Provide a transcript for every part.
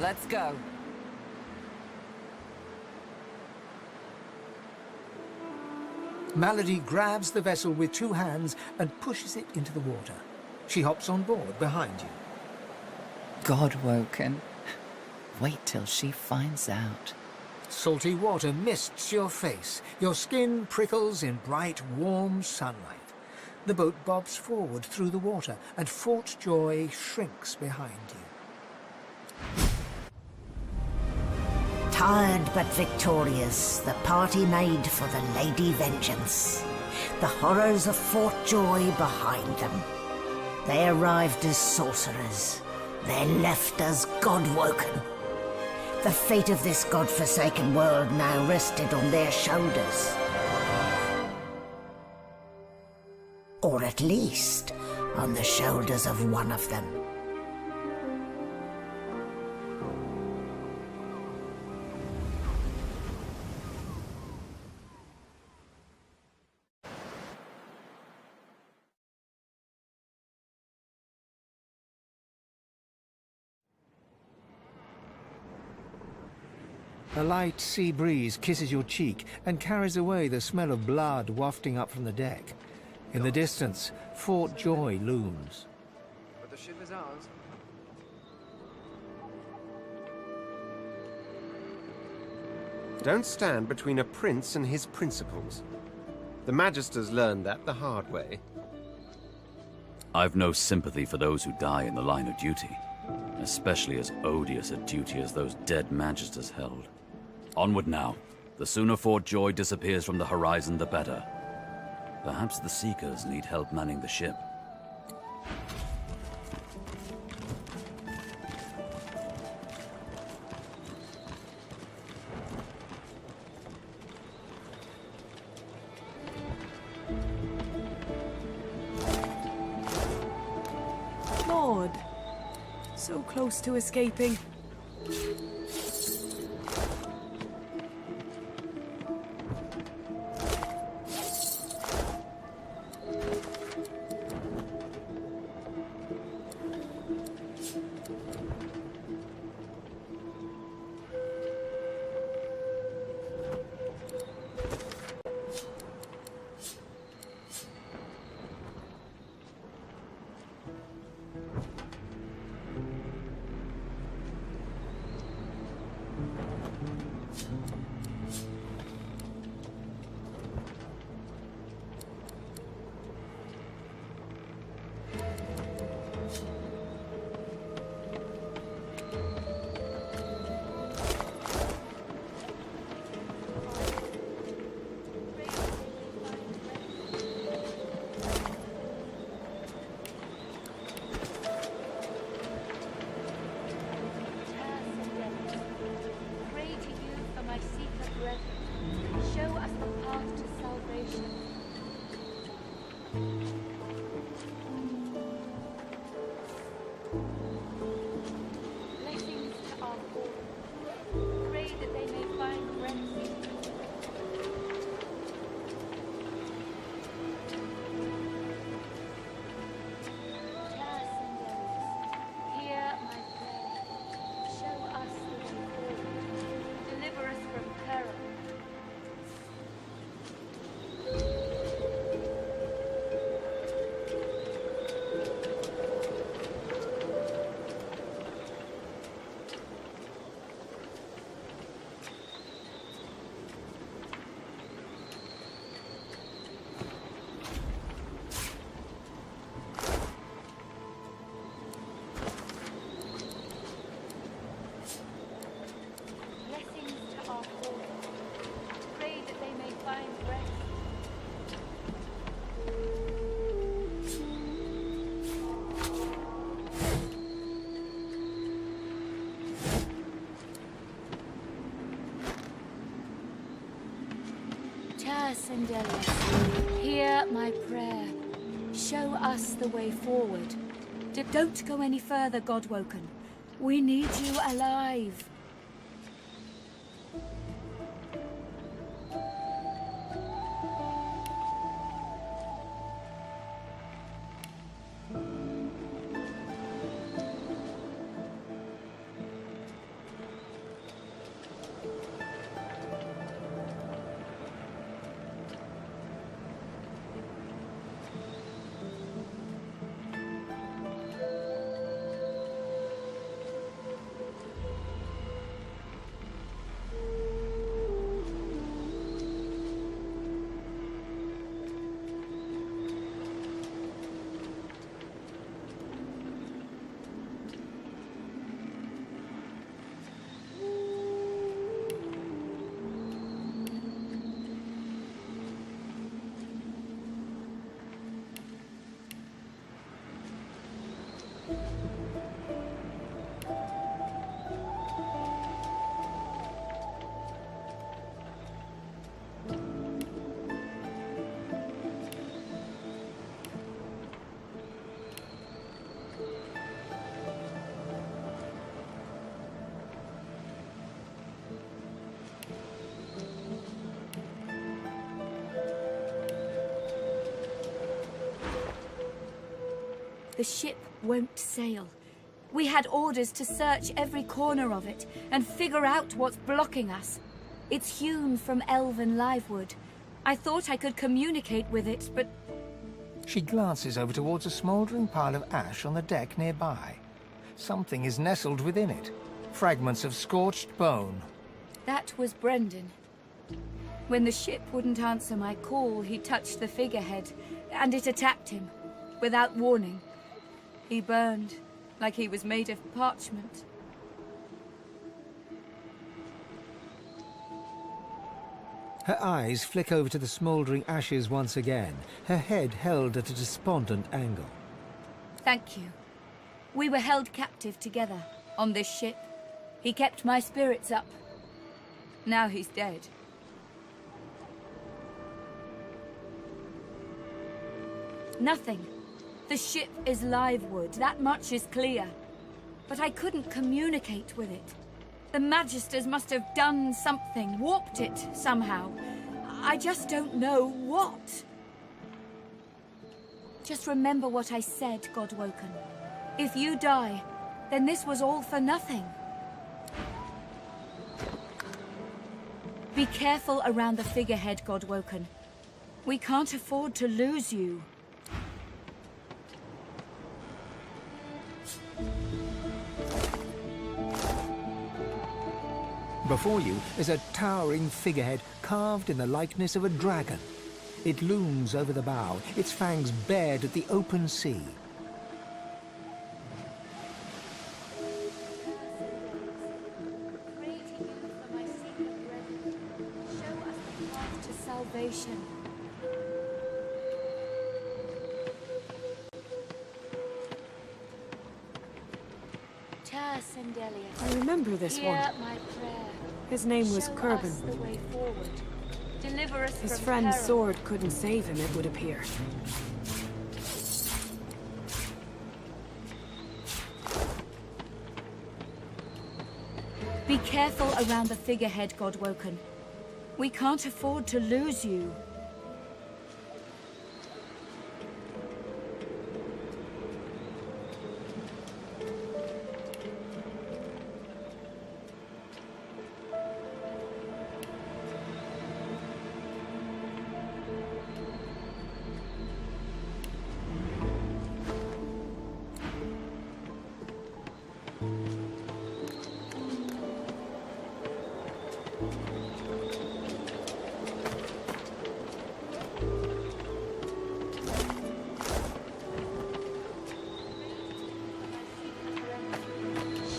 Let's go. Malady grabs the vessel with 2 hands and pushes it into the water. She hops on board behind you. God-woken. Wait till she finds out. Salty water mists your face. Your skin prickles in bright, warm sunlight. The boat bobs forward through the water, and Fort Joy shrinks behind you. Tired but victorious, the party made for the Lady Vengeance. The horrors of Fort Joy behind them. They arrived as sorcerers. They left as God-woken. The fate of this God-forsaken world now rested on their shoulders. Or at least, on the shoulders of one of them. A light sea breeze kisses your cheek and carries away the smell of blood wafting up from the deck. In the distance, Fort Joy looms. But the ship is ours. Don't stand between a prince and his principles. The Magisters learned that the hard way. I've no sympathy for those who die in the line of duty, especially as odious a duty as those dead Magisters held. Onward now. The sooner Fort Joy disappears from the horizon, the better. Perhaps the Seekers need help manning the ship. Lord, so close to escaping. And Dallis, hear my prayer. Show us the way forward. Don't go any further, Godwoken. We need you alive. The ship won't sail. We had orders to search every corner of it and figure out what's blocking us. It's hewn from elven livewood. I thought I could communicate with it, but... She glances over towards a smouldering pile of ash on the deck nearby. Something is nestled within it. Fragments of scorched bone. That was Brendan. When the ship wouldn't answer my call, he touched the figurehead, and it attacked him, without warning. He burned, like he was made of parchment. Her eyes flick over to the smouldering ashes once again, her head held at a despondent angle. Thank you. We were held captive together, on this ship. He kept my spirits up. Now he's dead. Nothing. The ship is livewood, that much is clear. But I couldn't communicate with it. The Magisters must have done something, warped it somehow. I just don't know what. Just remember what I said, Godwoken. If you die, then this was all for nothing. Be careful around the figurehead, Godwoken. We can't afford to lose you. Before you is a towering figurehead carved in the likeness of a dragon. It looms over the bow, its fangs bared at the open sea. Pray to you for my secret brethren. Show us the path to salvation. I remember this one. My prayer. His name was Show Kerbin. us the way forward. Deliver us His from friend's peril. sword couldn't save him, it would appear. Be careful around the figurehead, Godwoken. We can't afford to lose you.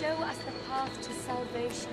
Show us the path to salvation.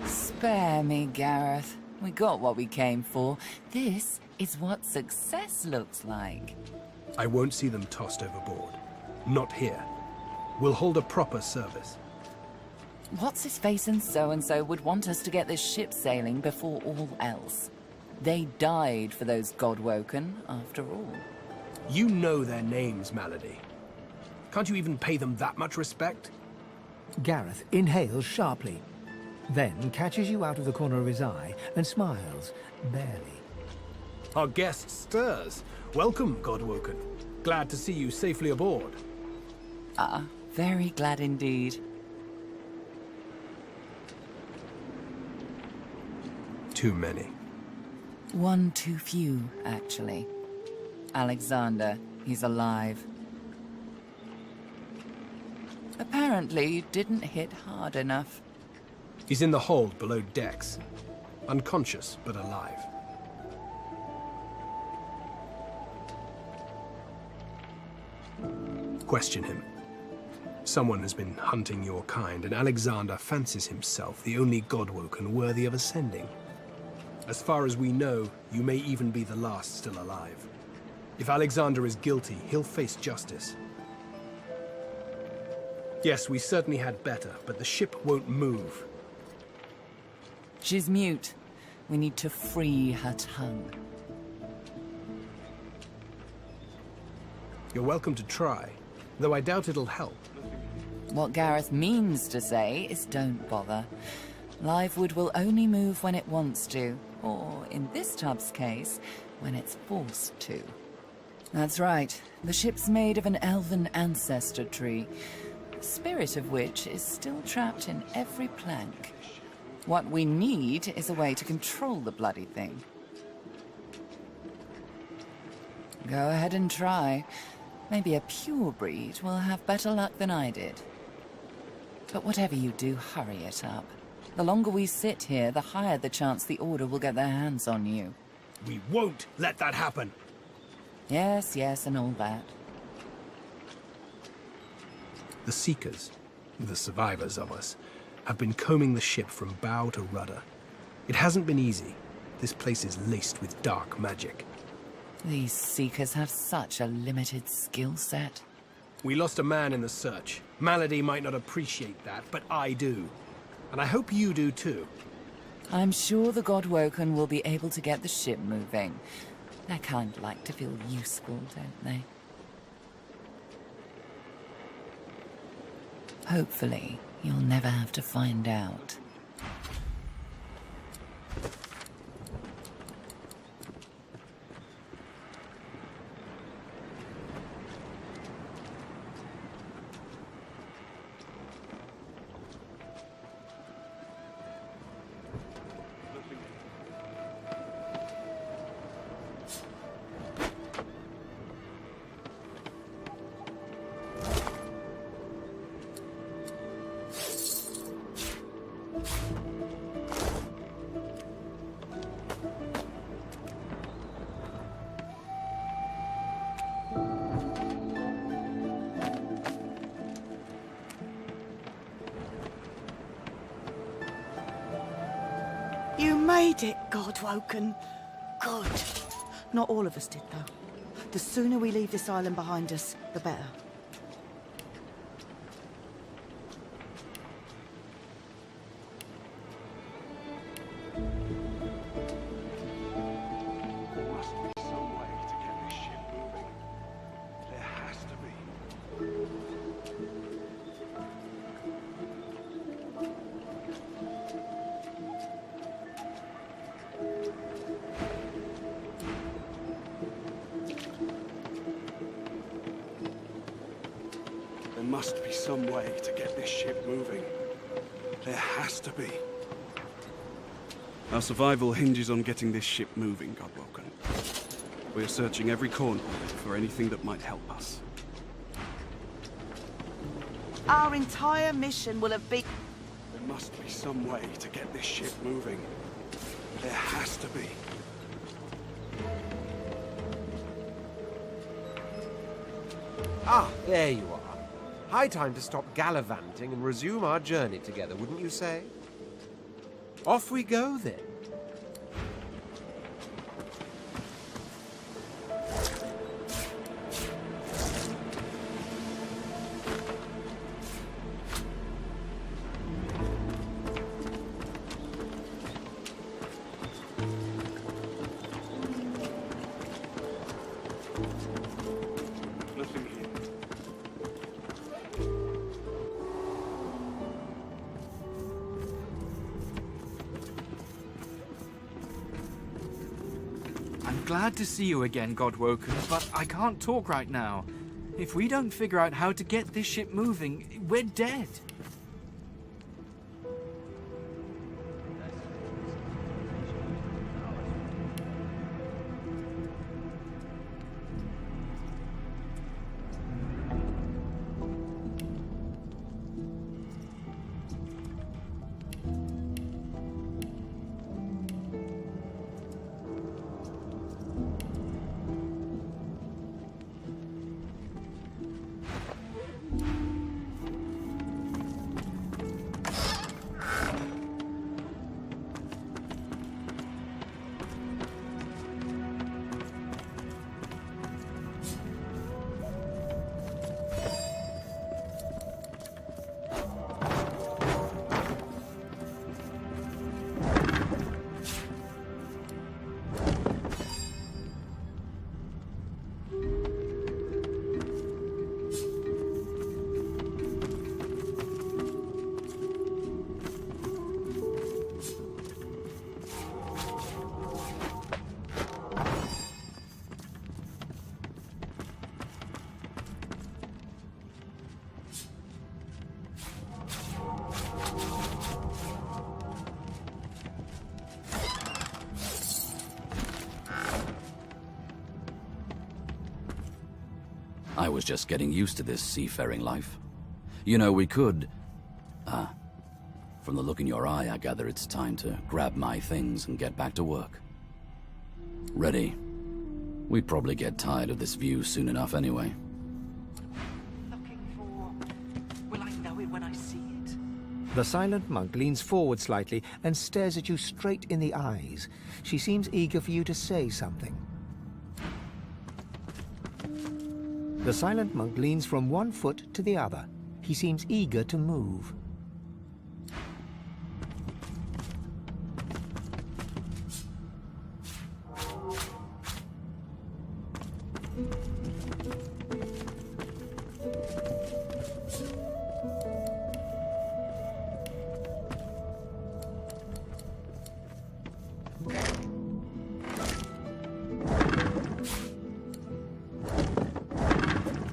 Spare me, Gareth. We got what we came for. This is what success looks like. I won't see them tossed overboard. Not here. We'll hold a proper service. What's-his-face and so-and-so would want us to get this ship sailing before all else. They died for those Godwoken, after all. You know their names, Malady. Can't you even pay them that much respect? Gareth inhales sharply, then catches you out of the corner of his eye and smiles, barely. Our guest stirs. Welcome, Godwoken. Glad to see you safely aboard. Very glad indeed. Too many. One too few, actually. Alexander, he's alive. Apparently, you didn't hit hard enough. He's in the hold below decks. Unconscious, but alive. Question him. Someone has been hunting your kind, and Alexandar fancies himself the only Godwoken worthy of ascending. As far as we know, you may even be the last still alive. If Alexandar is guilty, he'll face justice. Yes, we certainly had better, but the ship won't move. She's mute. We need to free her tongue. You're welcome to try, though I doubt it'll help. What Gareth means to say is don't bother. Livewood will only move when it wants to, or in this tub's case, when it's forced to. That's right. The ship's made of an elven ancestor tree, the spirit of which is still trapped in every plank. What we need is a way to control the bloody thing. Go ahead and try. Maybe a pure breed will have better luck than I did. But whatever you do, hurry it up. The longer we sit here, the higher the chance the Order will get their hands on you. We won't let that happen! Yes, yes, and all that. The Seekers, the survivors of us, have been combing the ship from bow to rudder. It hasn't been easy. This place is laced with dark magic. These Seekers have such a limited skill set. We lost a man in the search. Malady might not appreciate that, but I do. And I hope you do too. I'm sure the Godwoken will be able to get the ship moving. They kind of like to feel useful, don't they? Hopefully, you'll never have to find out. You made it, Godwoken. Good. Not all of us did, though. The sooner we leave this island behind us, the better. There must be some way to get this ship moving. There has to be. There must be some way to get this ship moving. There has to be. Our survival hinges on getting this ship moving, Godwoken. We are searching every corner for anything that might help us. Our entire mission will have been... There must be some way to get this ship moving. There has to be. Ah, there you are. High time to stop gallivanting and resume our journey together, wouldn't you say? Off we go, then. Nothing here. I'm glad to see you again, Godwoken, but I can't talk right now. If we don't figure out how to get this ship moving, we're dead. I was just getting used to this seafaring life. You know, we could... From the look in your eye, I gather it's time to grab my things and get back to work. Ready. We'd probably get tired of this view soon enough anyway. Looking for... Will I know it when I see it? The silent monk leans forward slightly and stares at you straight in the eyes. She seems eager for you to say something. The silent monk leans from one foot to the other. He seems eager to move.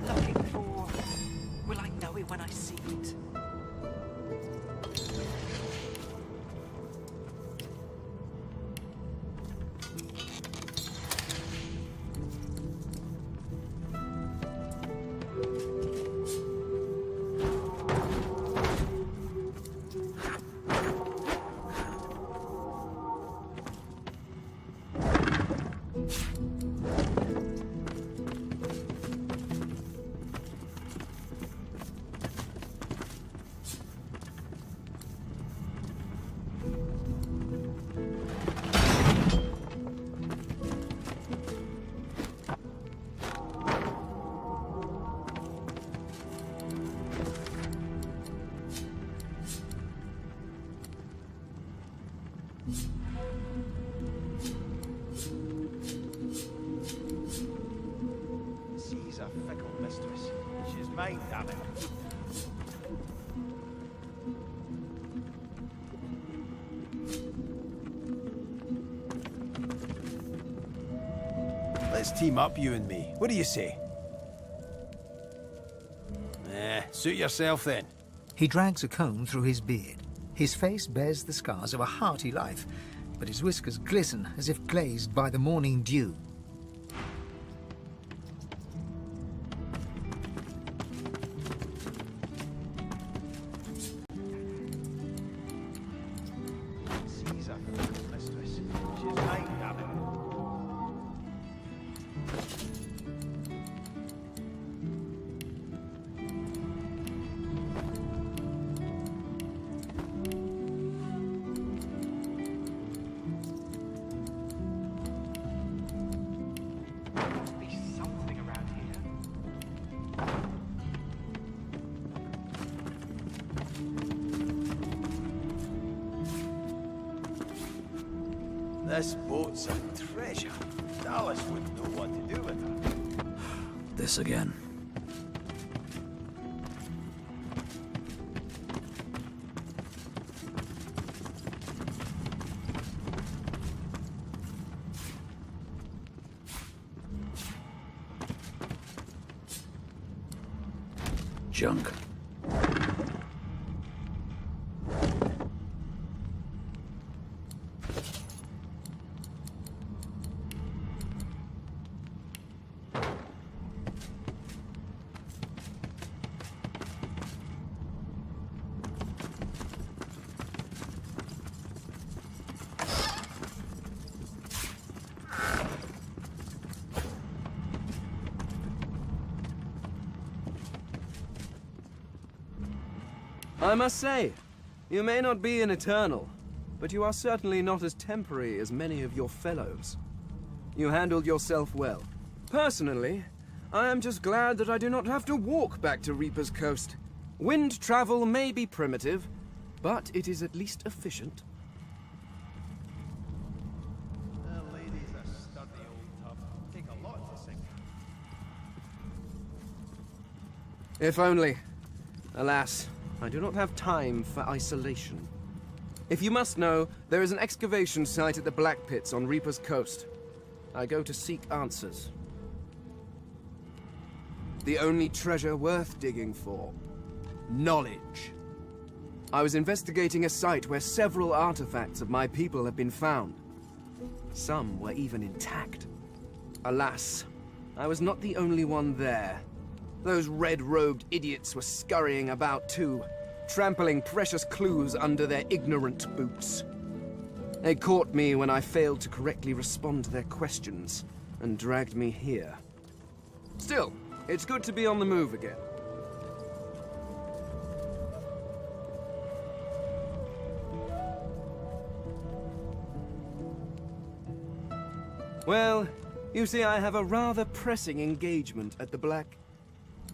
Looking for... Will I know it when I see it? She's a fickle mistress. She's mine, damn it. Let's team up, you and me. What do you say? Suit yourself then. He drags a comb through his beard. His face bears the scars of a hearty life, but his whiskers glisten as if glazed by the morning dew. She's a fickle mistress. She's mine, damn it. Must be something around here. This boat's a treasure. Dallis wouldn't know what to do with her. This again. Junk. I must say, you may not be an eternal, but you are certainly not as temporary as many of your fellows. You handled yourself well. Personally, I am just glad that I do not have to walk back to Reaper's Coast. Wind travel may be primitive, but it is at least efficient. The lady's a sturdy old tub. Take a lot to sink her. If only. Alas, I do not have time for isolation. If you must know, there is an excavation site at the Black Pits on Reaper's Coast. I go to seek answers. The only treasure worth digging for. Knowledge. I was investigating a site where several artifacts of my people have been found. Some were even intact. Alas, I was not the only one there. Those red-robed idiots were scurrying about too, trampling precious clues under their ignorant boots. They caught me when I failed to correctly respond to their questions, and dragged me here. Still, it's good to be on the move again. Well, you see, I have a rather pressing engagement at the Black...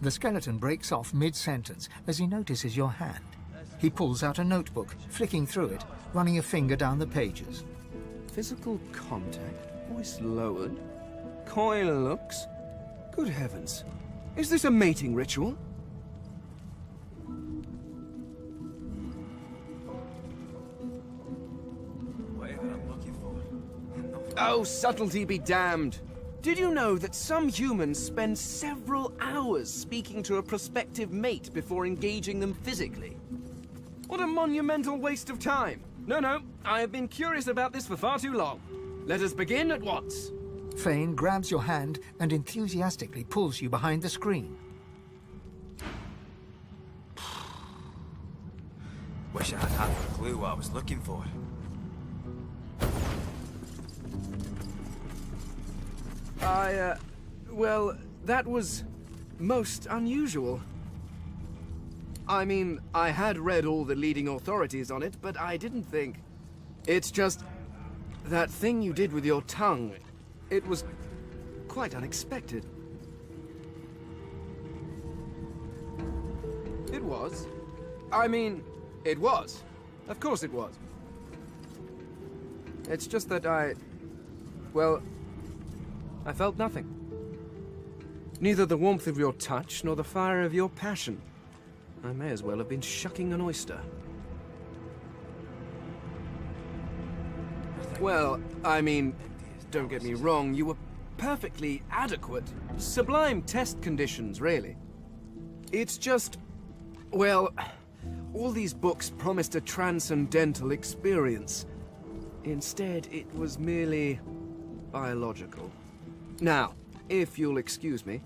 The skeleton breaks off mid-sentence as he notices your hand. He pulls out a notebook, flicking through it, running a finger down the pages. Physical contact, voice lowered, coy looks. Good heavens. Is this a mating ritual? Whatever I'm looking for. Oh, subtlety be damned. Did you know that some humans spend several hours speaking to a prospective mate before engaging them physically? What a monumental waste of time. No, I have been curious about this for far too long. Let us begin at once. Fane grabs your hand and enthusiastically pulls you behind the screen. Wish I had half a clue what I was looking for. Well, that was most unusual. I mean, I had read all the leading authorities on it, but I didn't think... It's just... that thing you did with your tongue, it was quite unexpected. It was. I mean, it was. Of course it was. It's just that well, I felt nothing. Neither the warmth of your touch nor the fire of your passion. I may as well have been shucking an oyster. Well, I mean, don't get me wrong, you were perfectly adequate. Sublime test conditions, really. It's just... well, all these books promised a transcendental experience. Instead, it was merely biological. Now, if you'll excuse me...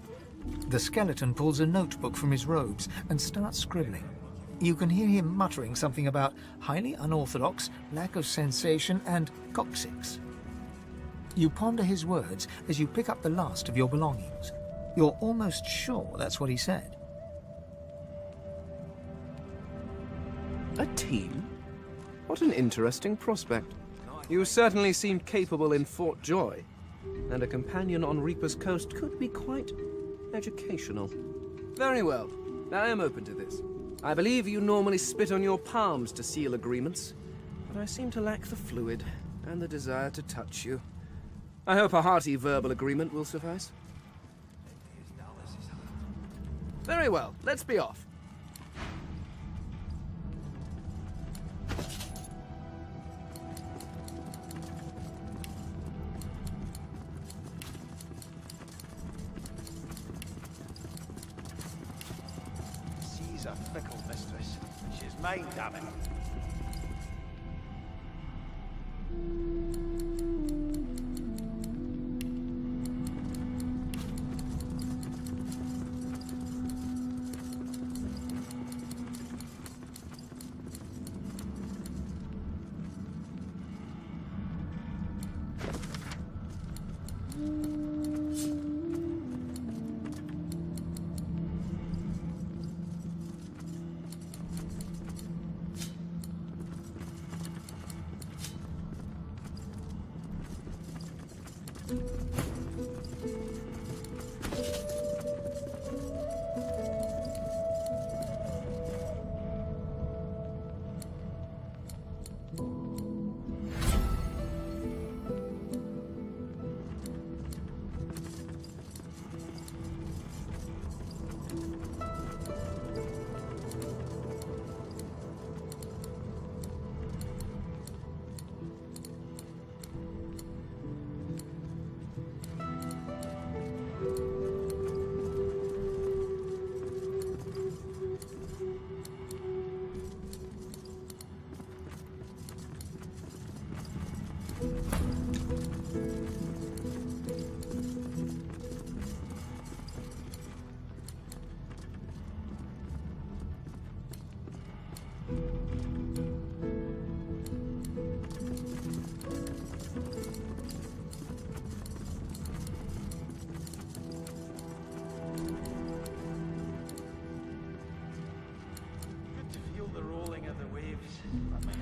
The skeleton pulls a notebook from his robes and starts scribbling. You can hear him muttering something about highly unorthodox, lack of sensation, and coccyx. You ponder his words as you pick up the last of your belongings. You're almost sure that's what he said. A team? What an interesting prospect. You certainly seemed capable in Fort Joy, and a companion on Reaper's Coast could be quite educational. Very well. I am open to this. I believe you normally spit on your palms to seal agreements, but I seem to lack the fluid and the desire to touch you. I hope a hearty verbal agreement will suffice. Very well. Let's be off. She's a fickle mistress. She's mine, damn it.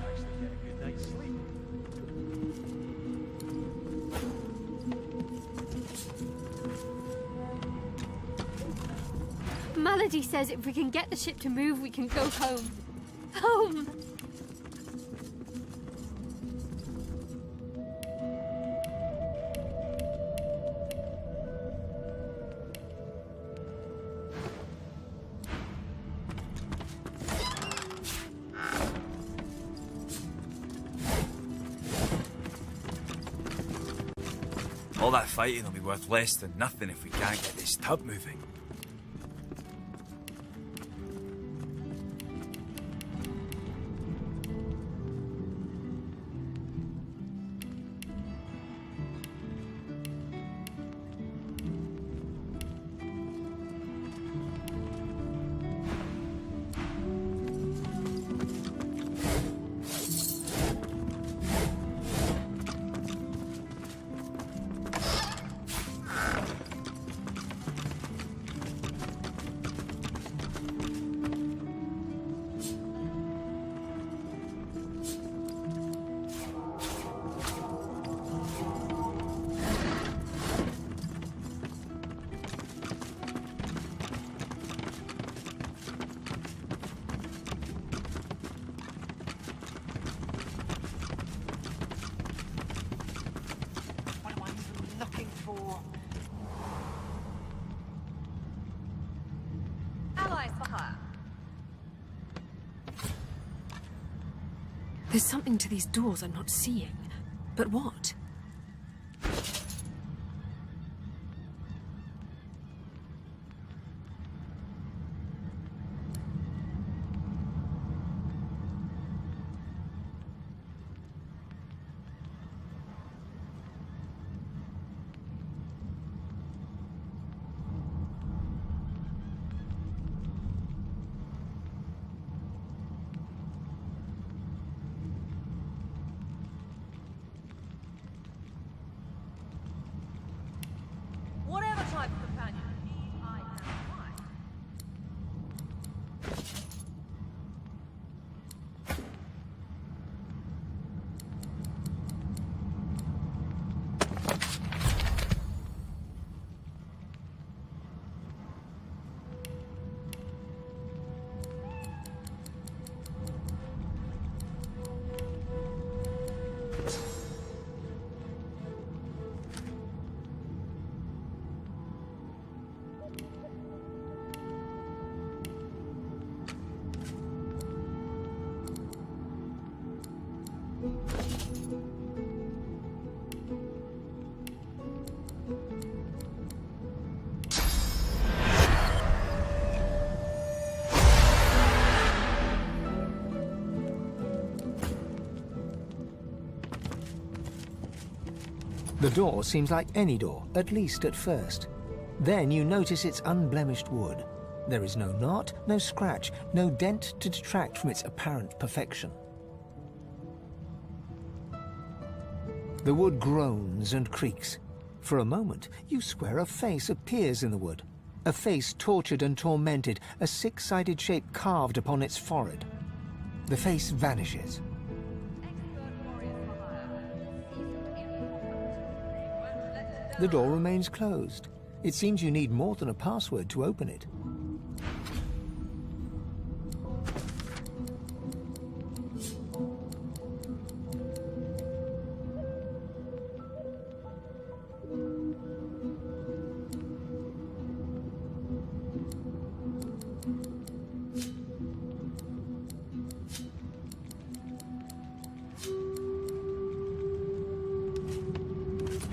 actually get a good night's sleep. Malady says if we can get the ship to move, we can go home. Home! All that fighting will be worth less than nothing if we can't get this tub moving. There's something to these doors I'm not seeing. But what? Whatever type of companion you need, I am fine. The door seems like any door, at least at first. Then you notice its unblemished wood. There is no knot, no scratch, no dent to detract from its apparent perfection. The wood groans and creaks. For a moment, you swear a face appears in the wood. A face tortured and tormented, a six-sided shape carved upon its forehead. The face vanishes. The door remains closed. It seems you need more than a password to open it.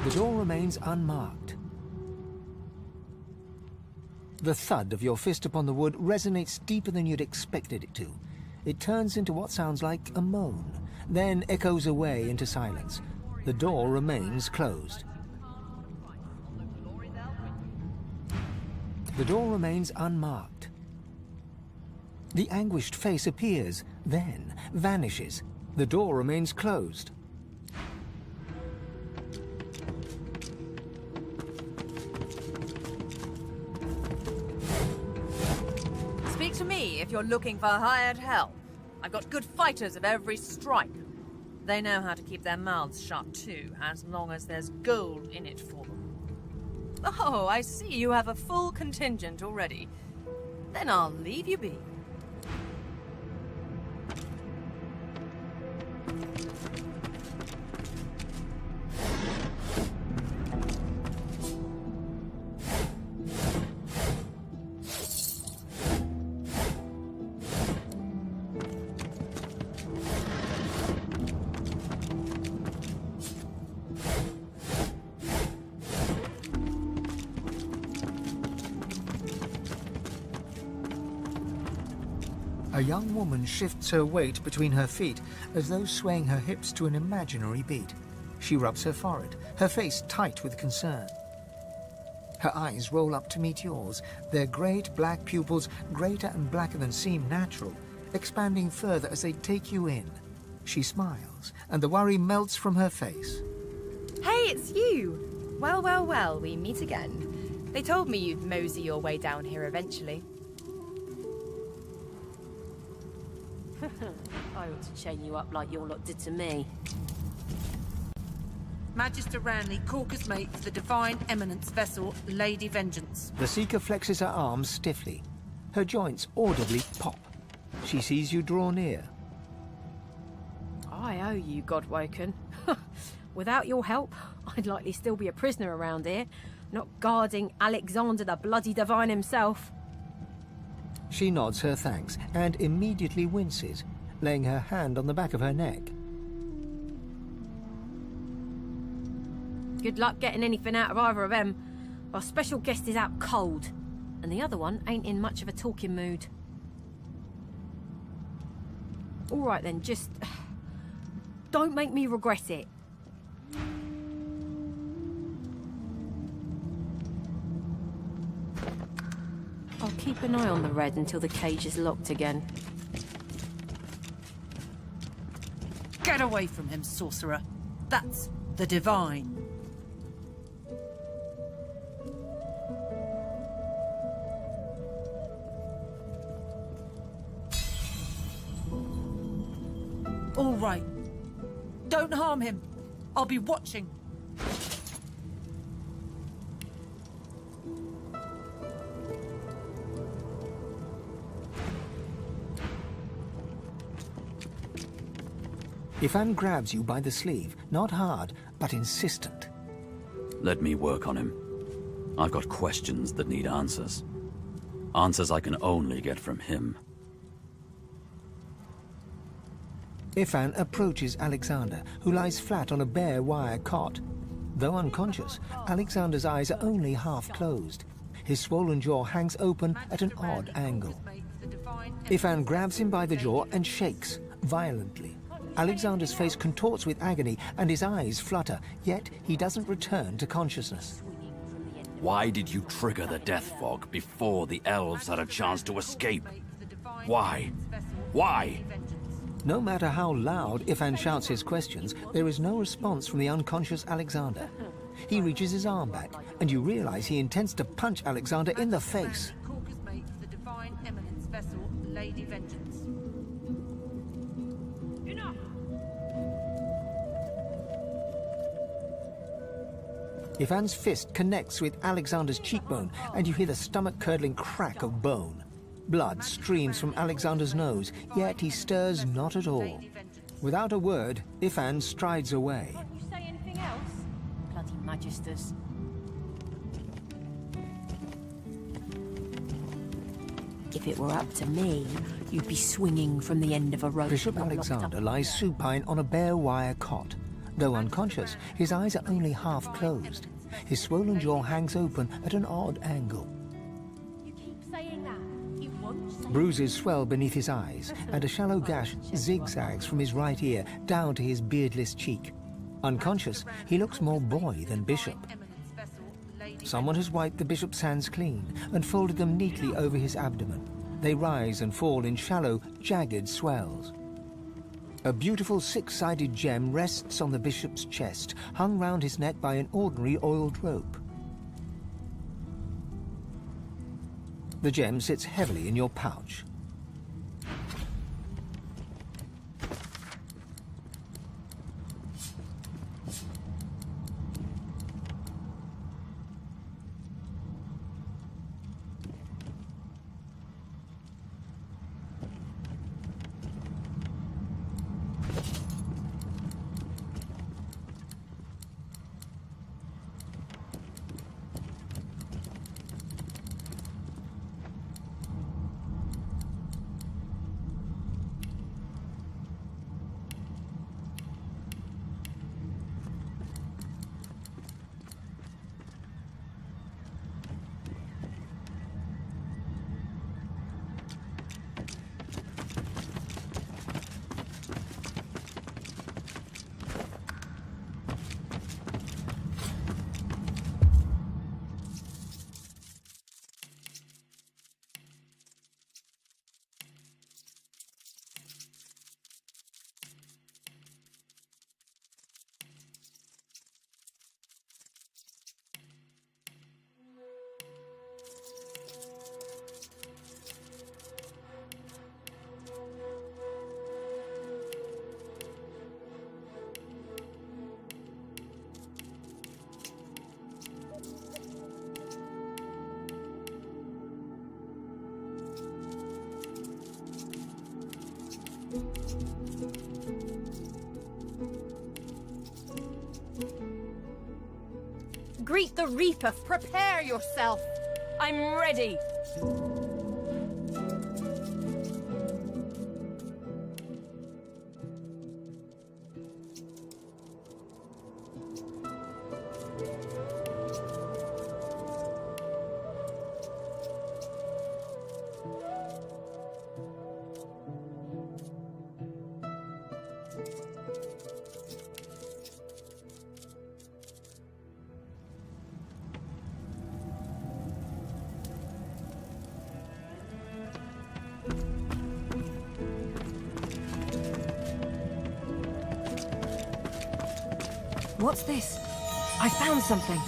The door remains unmarked. The thud of your fist upon the wood resonates deeper than you'd expected it to. It turns into what sounds like a moan, then echoes away into silence. The door remains closed. The door remains unmarked. The anguished face appears, then vanishes. The door remains closed. Speak to me if you're looking for hired help. I've got good fighters of every stripe. They know how to keep their mouths shut too, as long as there's gold in it for them. Oh, I see you have a full contingent already. Then I'll leave you be. A young woman shifts her weight between her feet as though swaying her hips to an imaginary beat. She rubs her forehead, her face tight with concern. Her eyes roll up to meet yours, their great black pupils greater and blacker than seem natural, expanding further as they take you in. She smiles, and the worry melts from her face. Hey, it's you! Well, well, well, we meet again. They told me you'd mosey your way down here eventually. I ought to chain you up like your lot did to me. Magister Renly, Corker's mate for the Divine Eminence vessel, Lady Vengeance. The Seeker flexes her arms stiffly. Her joints audibly pop. She sees you draw near. I owe you, Godwoken. Without your help, I'd likely still be a prisoner around here, not guarding Alexander the bloody Divine himself. She nods her thanks and immediately winces, laying her hand on the back of her neck. Good luck getting anything out of either of them. Our special guest is out cold, and the other one ain't in much of a talking mood. All right then, just don't make me regret it. I'll keep an eye on the red until the cage is locked again. Get away from him, sorcerer. That's the Divine. All right. Don't harm him. I'll be watching. Ifan grabs you by the sleeve, not hard, but insistent. Let me work on him. I've got questions that need answers. Answers I can only get from him. Ifan approaches Alexander, who lies flat on a bare wire cot. Though unconscious, Alexander's eyes are only half closed. His swollen jaw hangs open at an odd angle. Ifan grabs him by the jaw and shakes, violently. Alexander's face contorts with agony and his eyes flutter, yet he doesn't return to consciousness. Why did you trigger the death fog before the elves had a chance to escape? Why? Why? No matter how loud Ifan shouts his questions, there is no response from the unconscious Alexander. He reaches his arm back, and you realize he intends to punch Alexander in the face. Corker's mate for the Divine Eminence vessel, Lady Vengeance. Enough! Ifan's fist connects with Alexander's cheekbone, and you hear the stomach-curdling crack of bone. Blood streams from Alexander's nose, yet he stirs not at all. Without a word, Ifan strides away. Can't you say anything else? Bloody Magisters. If it were up to me, you'd be swinging from the end of a rope. Bishop Alexander lies supine on a bare wire cot. Though unconscious, his eyes are only half closed. His swollen jaw hangs open at an odd angle. You keep saying that. You won't say. Bruises swell beneath his eyes, and a shallow gash zigzags from his right ear down to his beardless cheek. Unconscious, he looks more boy than bishop. Someone has wiped the bishop's hands clean and folded them neatly over his abdomen. They rise and fall in shallow, jagged swells. A beautiful six-sided gem rests on the bishop's chest, hung round his neck by an ordinary oiled rope. The gem sits heavily in your pouch. Greet the Reaper. Prepare yourself. I'm ready. What's this? I found something.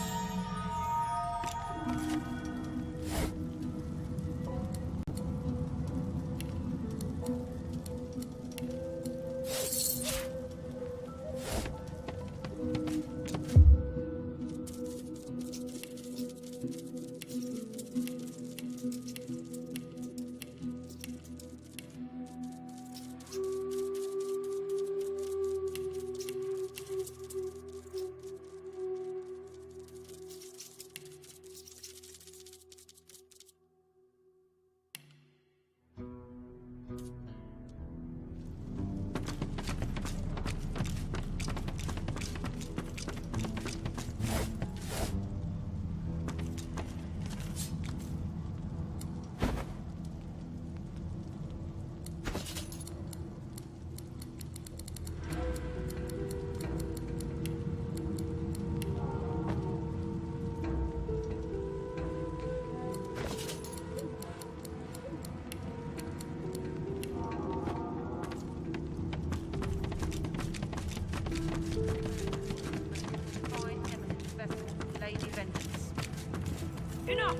Enough!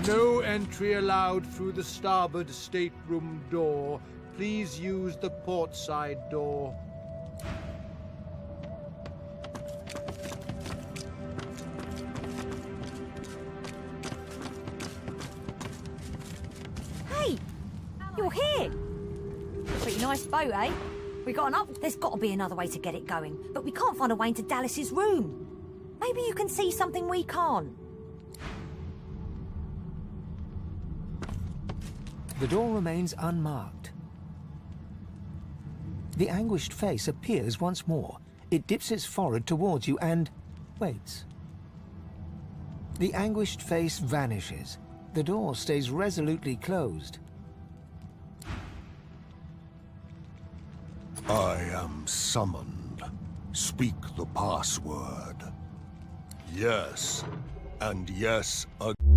No entry allowed through the Starboard Stateroom Door. Please use the Port-Side Door. Hey! You're here! Pretty nice boat, eh? We got an up. There's got to be another way to get it going, but we can't find a way into Dallis's room. Maybe you can see something we can't. The door remains unmarked. The anguished face appears once more. It dips its forehead towards you and waits. The anguished face vanishes. The door stays resolutely closed. I am summoned. Speak the password. Yes, and yes again.